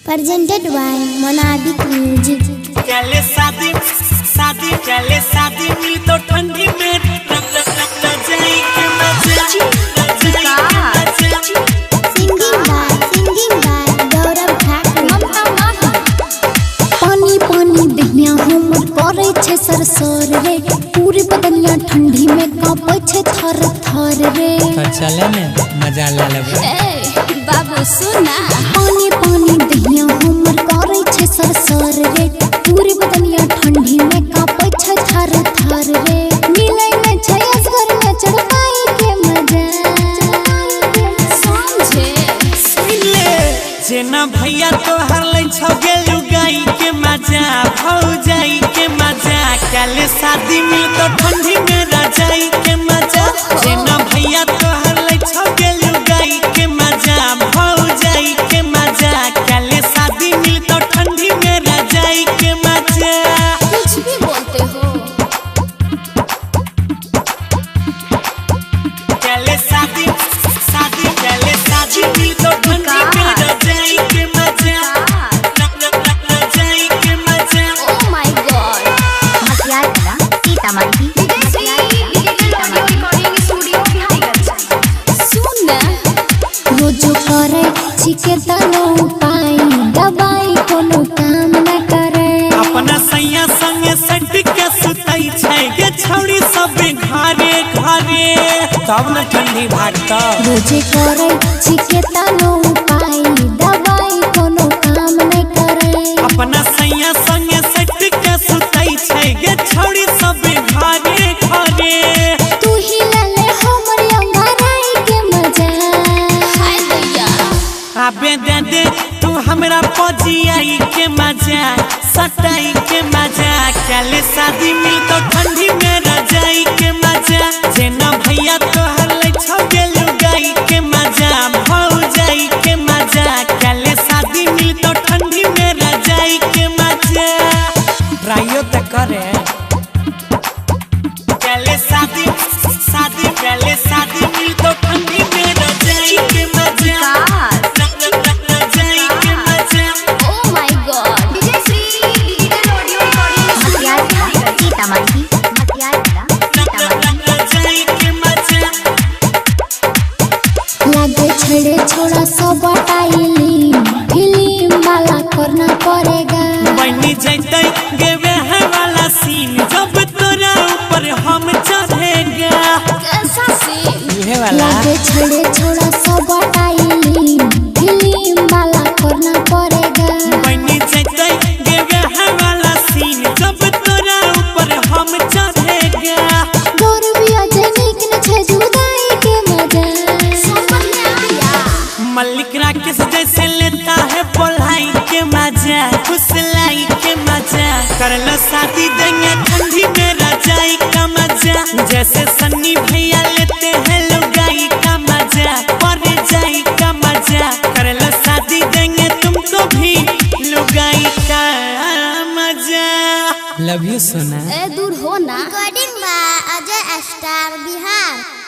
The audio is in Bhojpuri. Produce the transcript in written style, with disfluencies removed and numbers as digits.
presented by Monabic Music। चले शादी शादी चले शादी मिल तो ठंडी में जाई के मजा Singing by गौरव ठाकुर। पानी पानी दहिया हमर करे छे सरसर रे, पूरी बदनिया ठंडी में कांपे छे थर थर रे। तो चले ने मजा ले लेबे। ए बाबू सुना, पानी पानी दहिया हमर करे छे सरसर रे, पूरी बदनिया ठंडी में कांपे छे थर थर रे। मिलै में छे असगर में चढ़ाई के मजा, समझे सुनले जेना भैया तो हर ले छ गेलु गाई के मजा भौ जाई के मजा काले शादी मिल तो ठंडी में रजाई के मजा जेना भैया तो हर ले छ गेलु गाई के मजा भौ जाई के मजा काले शादी मिल तो ठंडी में रजाई के मजा। कुछ भी बोलते हो। चले शादी शादी चले शादी मिल तो ठंडी में रजाई के मजा रजाई के मजा। Oh my God, रोजो करे छिके तनो पाई दवाई कोनो काम न करे। अपना सैया संगे सट के सुतई छै गे छौड़ी सब घरे घरे तब न ठंडी भागता। रोजे करे छिके तनो पाई दवाई कोनो काम न करे। अपना सैया संगे सट के सुतई छै गे छौड़ी सब घरे घरे तू ही ले हमर अंगाराई के मजा। हाय दैया आबे दे दे तू हमरा पजियाई के मजा सटाई के मजा काले शादी मिल तो ठंडी में रजाई के मजा जेना भैया तो हर ले छ गेलु गाई के मजा भौ जाई के मजा काले शादी मिल तो ठंडी में रजाई के मजा। ट्राइयो त करे काले शादी शादी काले शादी मिल तो ठंडी में रजाई के मजा रजाई के मजा। Oh my God, रजाई के मजा लागे छड़े छोड़ा सब टाइली फिल्म वाला करना पड़ेगा। बनी जैते गेवे है वाला सीन जब तोरा ऊपर हम चढ़ेगा। कैसा सीन? इहे वाला लागे छड़े छोड़ा सब टाइली फिल्म वाला करना पड़ेगा। बनी जैते गेवे है वाला सीन जब तोरा ऊपर हम चढ़ेगा। गौरविया जनिक न छे जुदाई के मजा। समझ में आया? मल्लिक राकेश जैसे लेता है पढ़ाई के मजा फुसलाई के मजा कर लो शादी देंगे ठंडी में रजाई का मजा जैसे सन्नी भैया लेते हैं लुगाई का मजा पर जाई का मजा कर लो शादी देंगे तुमको भी लुगाई का मजा। लव यू सोना। ए दूर हो ना। Recording by Ajay Star Bihar।